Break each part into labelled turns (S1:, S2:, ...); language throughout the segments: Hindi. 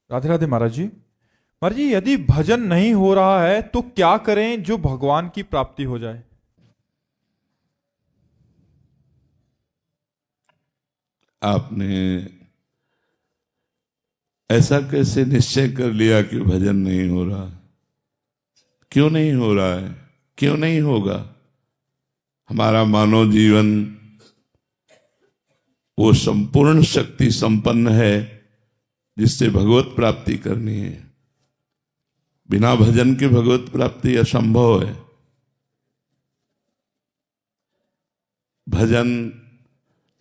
S1: राधे राधे महाराज जी। महाराज जी, यदि भजन नहीं हो रहा है तो क्या करें जो भगवान की प्राप्ति हो जाए?
S2: आपने ऐसा कैसे निश्चय कर लिया कि भजन नहीं हो रहा? क्यों नहीं हो रहा है? क्यों नहीं होगा? हमारा मानव जीवन वो संपूर्ण शक्ति संपन्न है जिससे भगवत प्राप्ति करनी है। बिना भजन के भगवत प्राप्ति असंभव है। भजन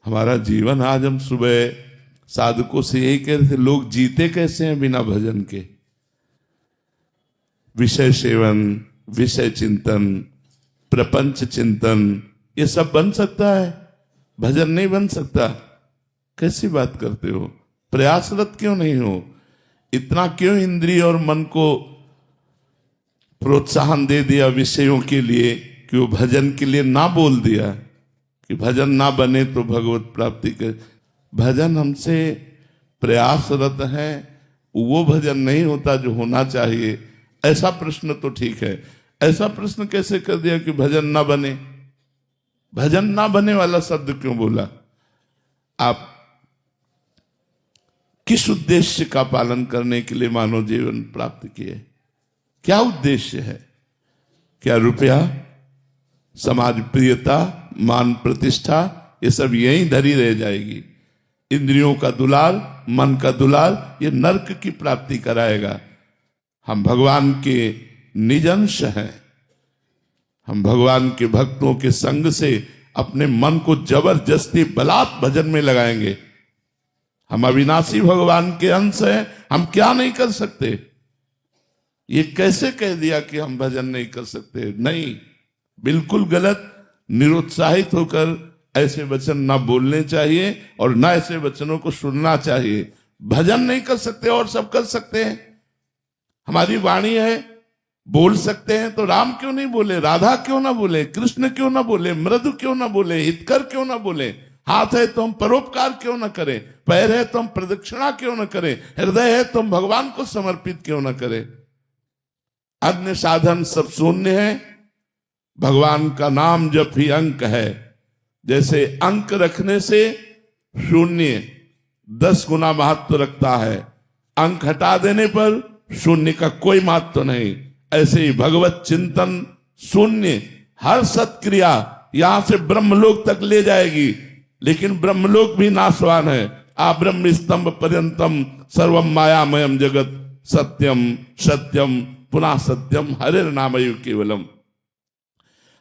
S2: हमारा जीवन। आज हम सुबह साधकों से यही कह रहे थे, लोग जीते कैसे हैं बिना भजन के? विषय सेवन, विषय चिंतन, प्रपंच चिंतन, ये सब बन सकता है, भजन नहीं बन सकता। कैसी बात करते हो? प्रयासरत क्यों नहीं हो? इतना क्यों इंद्रिय और मन को प्रोत्साहन दे दिया विषयों के लिए कि वो भजन के लिए ना बोल दिया कि भजन ना बने तो भगवत प्राप्ति के? भजन हमसे प्रयासरत है, वो भजन नहीं होता जो होना चाहिए। ऐसा प्रश्न तो ठीक है, ऐसा प्रश्न कैसे कर दिया कि भजन ना बने? भजन ना बने वाला शब्द क्यों बोला? आप किस उद्देश्य का पालन करने के लिए मानव जीवन प्राप्त किए? क्या उद्देश्य है? क्या रुपया, समाज प्रियता, मान प्रतिष्ठा, ये सब यहीं धरी रह जाएगी? इंद्रियों का दुलार, मन का दुलार, ये नरक की प्राप्ति कराएगा। हम भगवान के निज अंश हैं। हम भगवान के भक्तों के संग से अपने मन को जबरदस्ती बलात् भजन में लगाएंगे। हम अविनाशी भगवान के अंश हैं, हम क्या नहीं कर सकते? ये कैसे कह दिया कि हम भजन नहीं कर सकते? नहीं, बिल्कुल गलत। निरुत्साहित होकर ऐसे वचन ना बोलने चाहिए और ना ऐसे वचनों को सुनना चाहिए। भजन नहीं कर सकते और सब कर सकते हैं। हमारी वाणी है, बोल सकते हैं, तो राम क्यों नहीं बोले? राधा क्यों ना बोले? कृष्ण क्यों ना बोले? मृदु क्यों ना बोले? हितकर क्यों ना बोले? हाथ है तो हम परोपकार क्यों ना करें? पैर है तो हम प्रदक्षिणा क्यों ना करें? हृदय है तो हम भगवान को समर्पित क्यों ना करें? अन्य साधन सब शून्य है। भगवान का नाम जब भी अंक है, जैसे अंक रखने से शून्य 10 गुना महत्व रखता है, अंक हटा देने पर शून्य का कोई महत्व नहीं। ऐसे ही भगवत चिंतन शून्य, हर सत्क्रिया यहां से ब्रह्मलोक तक ले जाएगी, लेकिन ब्रह्मलोक भी नाशवान है। आ ब्रह्म स्तंभ पर्यंतम सर्वम मायामयम जगत सत्यम सत्यम पुनः सत्यम हरिर नामयु केवलम।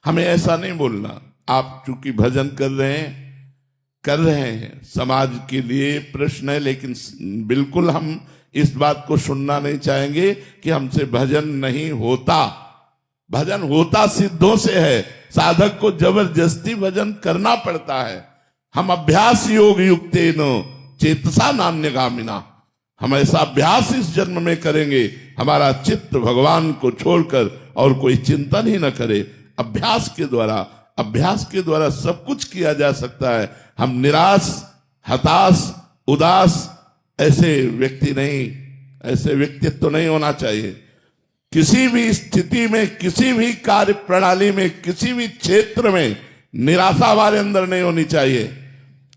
S2: हमें ऐसा नहीं बोलना। आप चूंकि भजन कर रहे हैं, समाज के लिए प्रश्न है, लेकिन बिल्कुल हम इस बात को सुनना नहीं चाहेंगे कि हमसे भजन नहीं होता। भजन होता सिद्धों से है। साधक को जबरदस्ती भजन करना पड़ता है। हम अभ्यास योग युक्तेन चेतसा नान्यगामिना, हम ऐसा अभ्यास इस जन्म में करेंगे, हमारा चित्त भगवान को छोड़कर और कोई चिंतन ही न करे। अभ्यास के द्वारा सब कुछ किया जा सकता है। हम निराश, हताश, उदास ऐसे व्यक्ति नहीं, ऐसे व्यक्तित्व नहीं होना चाहिए। किसी भी स्थिति में, किसी भी कार्य प्रणाली में, किसी भी क्षेत्र में निराशा हमारे अंदर नहीं होनी चाहिए।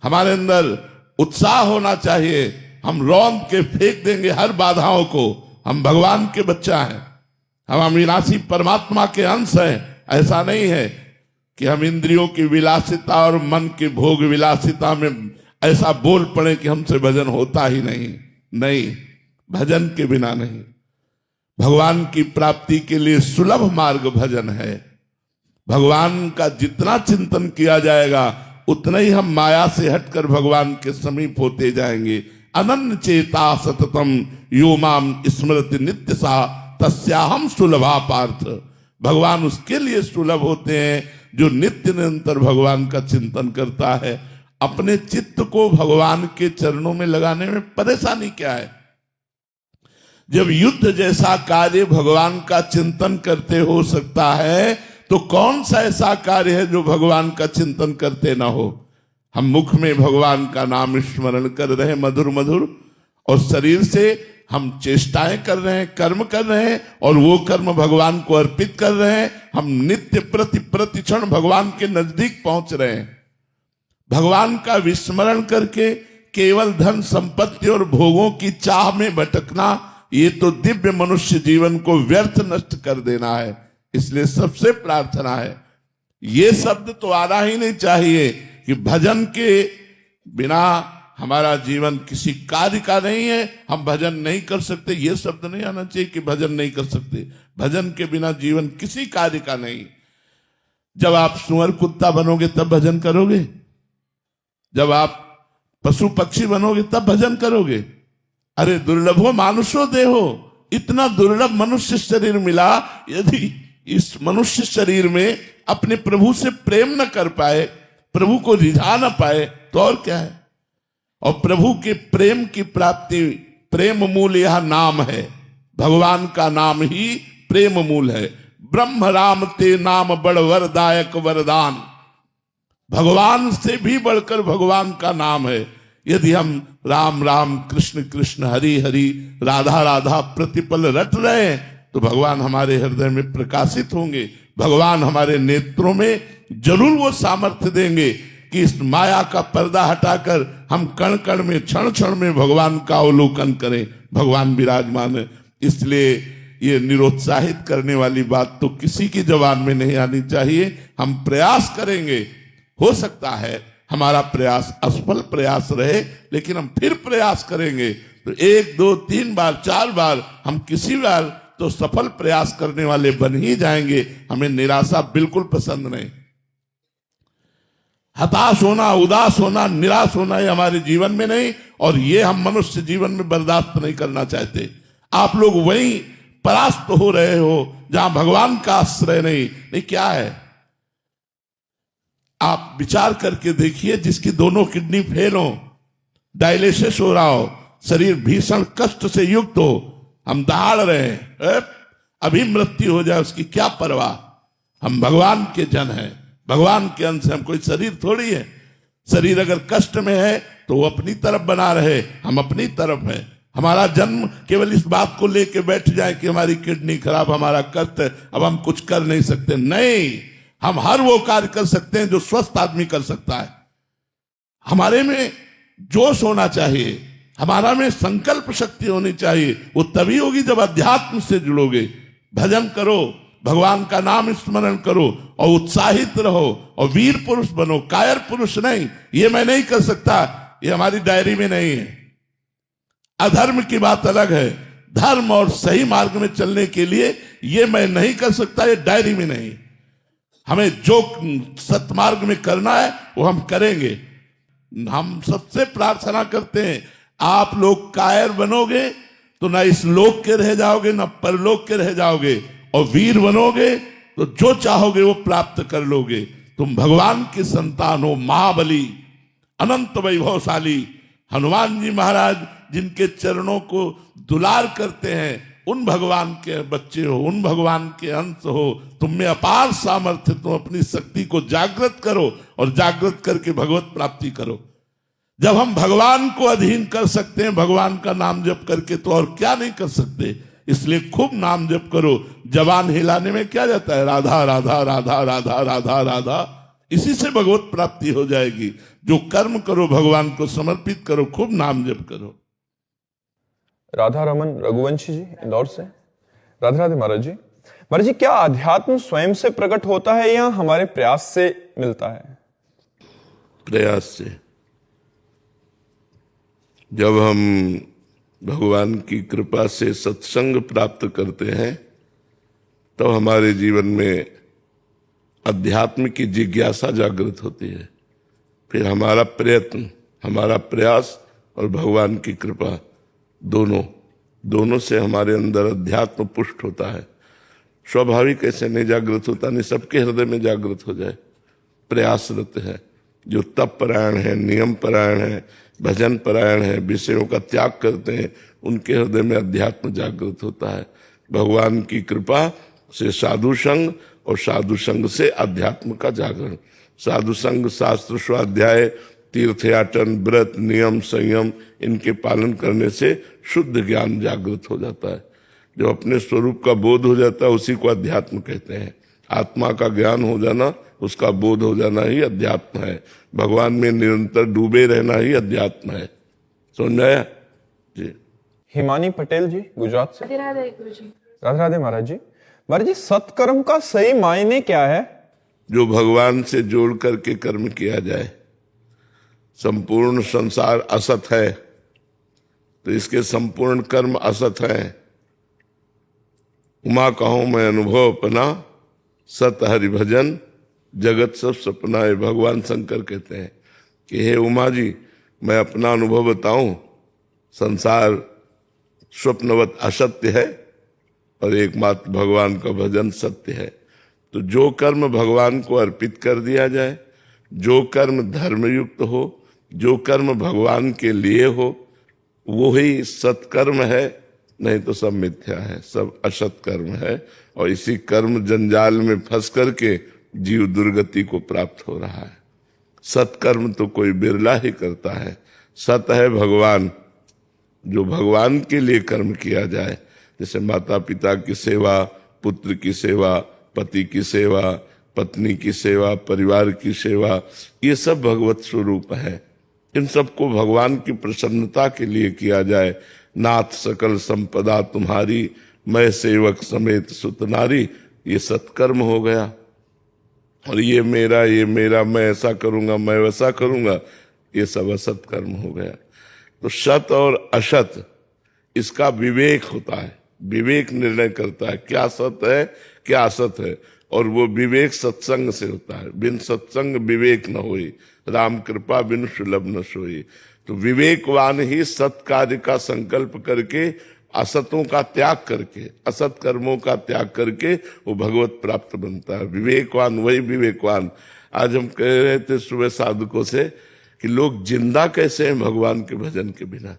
S2: हमारे अंदर उत्साह होना चाहिए। हम रौंद के फेंक देंगे हर बाधाओं को। हम भगवान के बच्चा हैं, हम अविनाशी परमात्मा के अंश हैं। ऐसा नहीं है कि हम इंद्रियों की विलासिता और मन की भोग विलासिता में ऐसा बोल पड़े कि हमसे भजन होता ही नहीं, भजन के बिना नहीं। भगवान की प्राप्ति के लिए सुलभ मार्ग भजन है। भगवान का जितना चिंतन किया जाएगा उतना ही हम माया से हटकर भगवान के समीप होते जाएंगे। अनन्य चेता सततम यो माम स्मृति नित्य सा तस्याहम सुलभा पार्थ। भगवान उसके लिए सुलभ होते हैं जो नित्य निरंतर भगवान का चिंतन करता है। अपने चित्त को भगवान के चरणों में लगाने में परेशानी क्या है? जब युद्ध जैसा कार्य भगवान का चिंतन करते हो सकता है, तो कौन सा ऐसा कार्य है जो भगवान का चिंतन करते ना हो? हम मुख में भगवान का नाम स्मरण कर रहे मधुर मधुर, और शरीर से हम चेष्टाएं कर रहे हैं, कर्म कर रहे हैं, और वो कर्म भगवान को अर्पित कर रहे हैं। हम नित्य प्रतिक्षण भगवान के नजदीक पहुंच रहे हैं। भगवान का विस्मरण करके केवल धन संपत्ति और भोगों की चाह में भटकना, ये तो दिव्य मनुष्य जीवन को व्यर्थ नष्ट कर देना है। इसलिए सबसे प्रार्थना है, ये शब्द तो आना ही नहीं चाहिए कि भजन के बिना हमारा जीवन किसी कार्य का नहीं है, हम भजन नहीं कर सकते। ये शब्द नहीं आना चाहिए कि भजन नहीं कर सकते। भजन के बिना जीवन किसी कार्य का नहीं। जब आप सुअर कुत्ता बनोगे तब भजन करोगे, जब आप पशु पक्षी बनोगे तब भजन करोगे। अरे दुर्लभो मानुषो देहो, इतना दुर्लभ मनुष्य शरीर मिला, यदि इस मनुष्य शरीर में अपने प्रभु से प्रेम न कर पाए, प्रभु को रिझा न पाए, तो और क्या है। और प्रभु के प्रेम की प्राप्ति, प्रेम मूल यह नाम है। भगवान का नाम ही प्रेम मूल है। ब्रह्म राम ते नाम बड़ वरदायक वरदान, भगवान से भी बढ़कर भगवान का नाम है। यदि हम राम राम कृष्ण कृष्ण हरि हरि राधा राधा प्रतिपल रट रहे हैं, तो भगवान हमारे हृदय में प्रकाशित होंगे। भगवान हमारे नेत्रों में जरूर वो सामर्थ्य देंगे कि इस माया का पर्दा हटाकर हम कण कण में, क्षण क्षण में भगवान का अवलोकन करें। भगवान विराजमान है। इसलिए ये निरुत्साहित करने वाली बात तो किसी की जबान में नहीं आनी चाहिए। हम प्रयास करेंगे, हो सकता है हमारा प्रयास असफल प्रयास रहे, लेकिन हम फिर प्रयास करेंगे। तो 1 2 3 बार 4 बार हम किसी बार तो सफल प्रयास करने वाले बन ही जाएंगे। हमें निराशा बिल्कुल पसंद नहीं। हताश होना, उदास होना, निराश होना ये हमारे जीवन में नहीं, और ये हम मनुष्य जीवन में बर्दाश्त नहीं करना चाहते। आप लोग वहीं परास्त हो रहे हो जहां भगवान का आश्रय नहीं क्या है। आप विचार करके देखिए, जिसकी दोनों किडनी फेल हो, डायलिसिस हो रहा हो, शरीर भीषण कष्ट से युक्त हो, हम दहाड़ रहे हैं, अभी मृत्यु हो जाए उसकी क्या परवाह। हम भगवान के जन हैं, भगवान के अंश हैं, हम कोई शरीर थोड़ी है। शरीर अगर कष्ट में है तो वो अपनी तरफ बना रहे, हम अपनी तरफ है। हमारा जन्म केवल इस बात को लेके बैठ जाए कि हमारी किडनी खराब, हमारा कष्ट है, अब हम कुछ कर नहीं सकते। नहीं, हम हर वो कार्य कर सकते हैं जो स्वस्थ आदमी कर सकता है। हमारे में जोश होना चाहिए, हमारा में संकल्प शक्ति होनी चाहिए। वो तभी होगी जब अध्यात्म से जुड़ोगे। भजन करो, भगवान का नाम स्मरण करो, और उत्साहित रहो, और वीर पुरुष बनो, कायर पुरुष नहीं। ये मैं नहीं कर सकता, ये हमारी डायरी में नहीं है। अधर्म की बात अलग है, धर्म और सही मार्ग में चलने के लिए ये मैं नहीं कर सकता, ये डायरी में नहीं। हमें जो सत्मार्ग में करना है वो हम करेंगे। हम सबसे प्रार्थना करते हैं, आप लोग कायर बनोगे तो ना इस लोक के रह जाओगे ना परलोक के रह जाओगे, और वीर बनोगे तो जो चाहोगे वो प्राप्त कर लोगे। तुम भगवान की संतान हो, महाबली अनंत वैभवशाली हनुमान जी महाराज जिनके चरणों को दुलार करते हैं, उन भगवान के बच्चे हो, उन भगवान के अंश हो। तुम में अपार सामर्थ्य, तुम अपनी शक्ति को जागृत करो, और जागृत करके भगवत प्राप्ति करो। जब हम भगवान को अधीन कर सकते हैं भगवान का नाम जप करके, तो और क्या नहीं कर सकते। इसलिए खूब नाम जप करो। जबान हिलाने में क्या जाता है, राधा राधा राधा राधा राधा राधा, इसी से भगवत प्राप्ति हो जाएगी। जो कर्म करो भगवान को समर्पित करो, खूब नाम जप करो।
S3: राधा रमन रघुवंशी जी इंदौर से। राधे राधे महाराज जी। महाराज जी, क्या अध्यात्म स्वयं से प्रकट होता है या हमारे प्रयास से मिलता है?
S2: प्रयास से। जब हम भगवान की कृपा से सत्संग प्राप्त करते हैं, तो हमारे जीवन में अध्यात्म की जिज्ञासा जागृत होती है। फिर हमारा प्रयत्न, हमारा प्रयास और भगवान की कृपा दोनों से हमारे अंदर अध्यात्म पुष्ट होता है। स्वाभाविक ऐसे नहीं जागृत होता, नहीं सबके हृदय में जागृत हो जाए। प्रयासरत है, जो तप परायण है, नियम परायण है, भजन परायण है, विषयों का त्याग करते हैं, उनके हृदय में अध्यात्म जागृत होता है। भगवान की कृपा से साधु संग, और साधु संग से अध्यात्म का जागरण। साधु संग, शास्त्र स्वाध्याय, तीर्थयाटन, व्रत, नियम, संयम इनके पालन करने से शुद्ध ज्ञान जागृत हो जाता है। जो अपने स्वरूप का बोध हो जाता है उसी को अध्यात्म कहते हैं। आत्मा का ज्ञान हो जाना, उसका बोध हो जाना ही अध्यात्म है। भगवान में निरंतर डूबे रहना ही अध्यात्म है। समझ आया जी।
S3: हिमानी पटेल जी गुजरात से।
S4: राधे राधे गुरुजी।
S3: राधे राधे महाराज जी। महाराज जी, सत्कर्म का सही मायने क्या है?
S2: जो भगवान से जोड़ करके कर्म किया जाए। संपूर्ण संसार असत है तो इसके संपूर्ण कर्म असत हैं। उमा कहूं मैं अनुभव अपना, सत हरि भजन जगत सब सपना है। भगवान शंकर कहते हैं कि हे उमा जी, मैं अपना अनुभव बताऊं, संसार स्वप्नवत असत्य है और एकमात्र भगवान का भजन सत्य है। तो जो कर्म भगवान को अर्पित कर दिया जाए, जो कर्म धर्मयुक्त हो, जो कर्म भगवान के लिए हो, वो ही सत्कर्म है। नहीं तो सब मिथ्या है, सब असत कर्म है। और इसी कर्म जंजाल में फंस करके जीव दुर्गति को प्राप्त हो रहा है। सत्कर्म तो कोई बिरला ही करता है। सत है भगवान, जो भगवान के लिए कर्म किया जाए, जैसे माता पिता की सेवा, पुत्र की सेवा, पति की सेवा, पत्नी की सेवा, परिवार की सेवा, ये सब भगवत स्वरूप है। इन सबको भगवान की प्रसन्नता के लिए किया जाए। नाथ सकल संपदा तुम्हारी, मैं सेवक समेत सुत नारी, ये सत्कर्म हो गया। और ये मेरा, मैं ऐसा करूंगा, मैं वैसा करूंगा, ये सब असत कर्म हो गया। तो सत और असत इसका विवेक होता है। विवेक निर्णय करता है क्या सत है क्या असत है। और वो विवेक सत्संग से होता है। बिन सत्संग विवेक न होई, राम कृपा बिन सुलभ न सोई। तो विवेकवान ही सत कार्य का संकल्प करके, असतों का त्याग करके, असत कर्मों का त्याग करके वो भगवत प्राप्त बनता है। विवेकवान वही विवेकवान। आज हम कह रहे थे सुबह साधकों से कि लोग जिंदा कैसे हैं भगवान के भजन के बिना,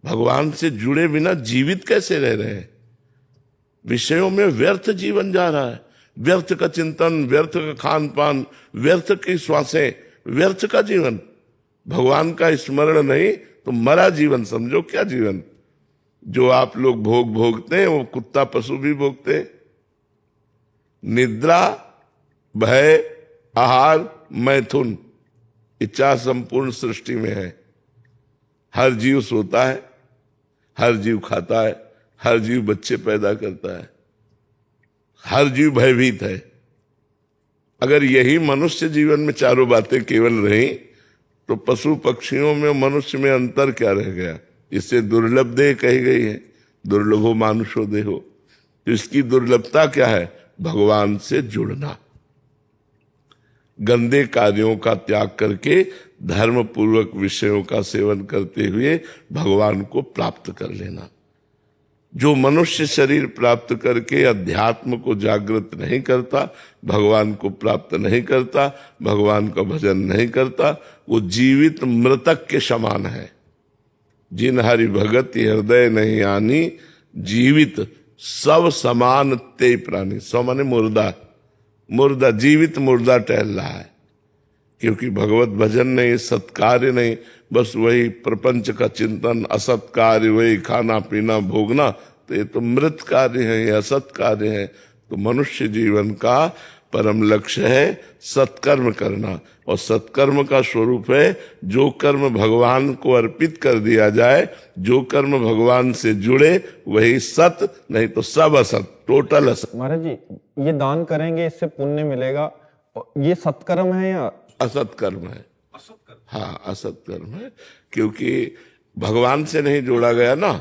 S2: भगवान से जुड़े बिना जीवित कैसे रह रहे हैं। विषयों में व्यर्थ जीवन जा रहा है। व्यर्थ का चिंतन, व्यर्थ का खान पान, व्यर्थ की श्वासें, व्यर्थ का जीवन। भगवान का स्मरण नहीं तो मरा जीवन समझो। क्या जीवन? जो आप लोग भोग भोगते हैं वो कुत्ता पशु भी भोगते हैं। निद्रा, भय, आहार, मैथुन, इच्छा संपूर्ण सृष्टि में है। हर जीव सोता है, हर जीव खाता है, हर जीव बच्चे पैदा करता है, हर जीव भयभीत है। अगर यही मनुष्य जीवन में चारों बातें केवल रही तो पशु पक्षियों में मनुष्य में अंतर क्या रह गया। इससे दुर्लभ देह कही गई है, दुर्लभो मानुषो देहो। तो इसकी दुर्लभता क्या है? भगवान से जुड़ना, गंदे कार्यों का त्याग करके धर्म पूर्वक विषयों का सेवन करते हुए भगवान को प्राप्त कर लेना। जो मनुष्य शरीर प्राप्त करके अध्यात्म को जागृत नहीं करता, भगवान को प्राप्त नहीं करता, भगवान का भजन नहीं करता, वो जीवित मृतक के समान है। जिन हरि भगत हृदय नहीं आनी, जीवित सब समान ते प्राणी। सौ माने मुर्दा, मुर्दा जीवित मुर्दा टहल रहा है। क्योंकि भगवत भजन नहीं, सत्कार्य नहीं, बस वही प्रपंच का चिंतन, असत कार्य, वही खाना पीना भोगना, तो ये तो मृत कार्य है, ये असत कार्य है। तो मनुष्य जीवन का परम लक्ष्य है सत्कर्म करना। और सत्कर्म का स्वरूप है जो कर्म भगवान को अर्पित कर दिया जाए, जो कर्म भगवान से जुड़े वही सत, नहीं तो सब असत, टोटल असत।
S3: महाराज जी, ये दान करेंगे इससे पुण्य मिलेगा, ये सत्कर्म है या
S2: असत कर्म है? हाँ, असत कर्म है। क्योंकि भगवान से नहीं जोड़ा गया ना,